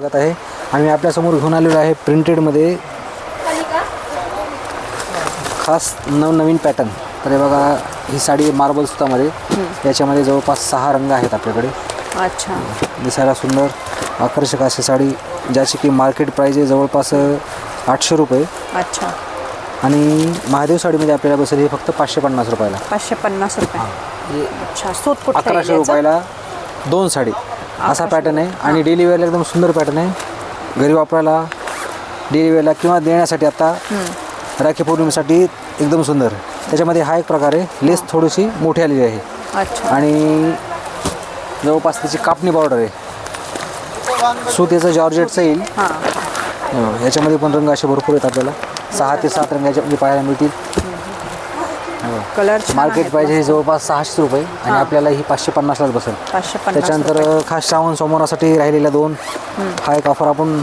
बघत आहे आणि मी आपल्यासमोर घेऊन आलेलो आहे प्रिंटेडमध्ये खास नवनवीन पॅटर्न. तर हे बघा, ही साडी मार्बल सुतामध्ये, याच्यामध्ये जवळपास 6 रंग आहेत आपल्याकडे. अच्छा, दिसायला सुंदर आकर्षक अशी साडी, ज्याची की मार्केट प्राईस आहे जवळपास 800 रुपये. अच्छा. आणि महादेव साडीमध्ये आपल्याला बसेल हे फक्त 550 रुपयाला. 550 रुपये. अच्छा, सूत कुठलं 1100 रुपयाला 2 साडी असा पॅटर्न आहे. आणि डेली वेअरला एकदम सुंदर पॅटर्न आहे. घरी वापरायला, डेली वेअरला किंवा देण्यासाठी आता राखी पौर्णिमेसाठी एकदम सुंदर. त्याच्यामध्ये हा एक प्रकार आहे, लेस थोडीशी मोठी आलेली आहे. अच्छा. आणि जवळपास त्याची कापणी बॉर्डर आहे. सूत याचं जॉर्जेटचं येईल. याच्यामध्ये पण रंग असे भरपूर आहेत आपल्याला. 6 ते 7 रंग याच्यामध्ये पाहायला मिळतील. कलर मार्केट प्राईस हे जवळपास 600 रुपये आणि आपल्याला ही 550लाच बसेल. 550. त्याच्यानंतर खास श्रावण सोमवारासाठी राहिलेल्या 2 हा एक ऑफर आपण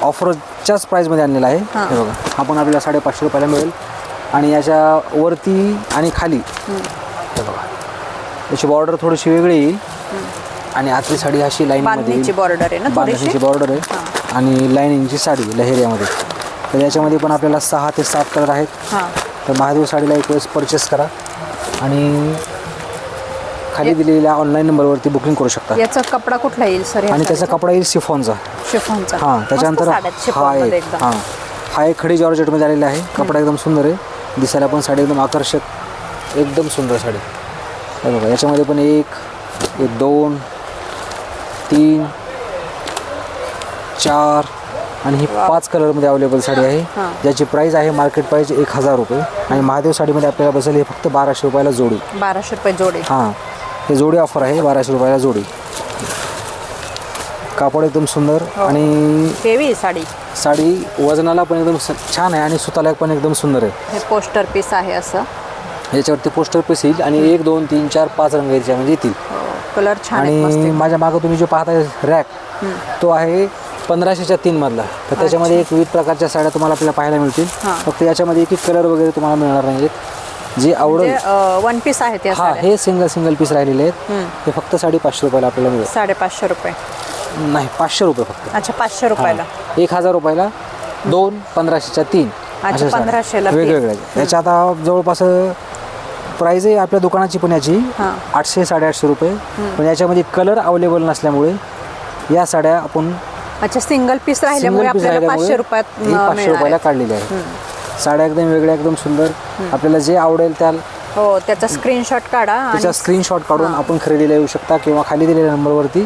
ऑफरच्याच प्राईजमध्ये आणलेला आहे. हे बघा, हा पण आपल्याला 550 रुपयाला मिळेल. आणि याच्या वरती आणि खाली हे बघा, याची बॉर्डर थोडीशी वेगळी येईल. आणि आतली साडी अशी लाईनमध्ये बॉर्डर आहे ना, बांधणीची बॉर्डर आहे. आणि लाईनिंगची साडी लहेरियामध्ये. तर याच्यामध्ये पण आपल्याला 6 ते 7 कलर आहेत. तर महादेव साडीला एक वेळेस परचेस करा आणि खाली दिलेल्या ऑनलाईन नंबरवरती बुकिंग करू शकता. याचा कपडा कुठला येईल सर? आणि त्याचा कपडा येईल शिफॉनचा. हां, त्याच्यानंतर हा एक खडी जॉर्जेटमध्ये आलेला आहे. कपडा एकदम सुंदर आहे, दिसायला पण साडी एकदम आकर्षक, एकदम सुंदर साडी. हे बघा, याच्यामध्ये पण 1, 2, 3, 4 आणि ही 5 कलरमध्ये अवेलेबल साडी आहे. ज्याची प्राईस आहे मार्केट प्राईस 1000 रुपये. आणि महादेव साडीमध्ये आपल्याला बसेल हे फक्त 1200 रुपयाला जोडी. 1200 रुपये जोडी. हां, हे जोडी ऑफर आहे, 1200 रुपयाला जोडी. कापड एकदम सुंदर आणि हेवी साडी वजनाला पण एकदम छान आहे आणि सुताला पण एकदम सुंदर आहे. हे पोस्टर पीस आहे असं. याच्यावरती पोस्टर पीस येईल आणि 1, 2, 3, 4, 5 रंग याच्यामध्ये येतील. कलर छान. आणि माझ्या मागं तुम्ही जो पाहताय रॅक, तो आहे 1500च्या 3 मधला. तर त्याच्यामध्ये एक विविध प्रकारच्या साड्या तुम्हाला आपल्याला पाहायला मिळतील. फक्त याच्यामध्ये एक कलर वगैरे तुम्हाला मिळणार नाहीत. जे आवडेल वन पीस आहेत. हां, हे सिंगल पीस राहिलेले आहेत. ते फक्त 550 रुपयाला आपल्याला मिळेल. 550 रुपये नाही, 500 रुपये फक्त. अच्छा, 500 रुपयाला. 1000 रुपयाला 2, 1500च्या 3 अच्छा, 1500ला वेगवेगळ्या. याच्या आता जवळपास प्राईज आहे आपल्या दुकानाची पण याची 800, 850 रुपये. पण याच्यामध्ये कलर अवेलेबल नसल्यामुळे या साड्या आपण अच्छा सिंगल पीस राहिल्यामुळे आपल्याला 500 रुपयात 500 रुपयाला काढलेली आहे. साड्या एकदम वेगळ्या, एकदम सुंदर. आपल्याला जे आवडेल त्याचा स्क्रीनशॉट काढा. त्याचा स्क्रीनशॉट काढून आपण खरेदीला येऊ शकता किंवा खाली दिलेल्या नंबरवरती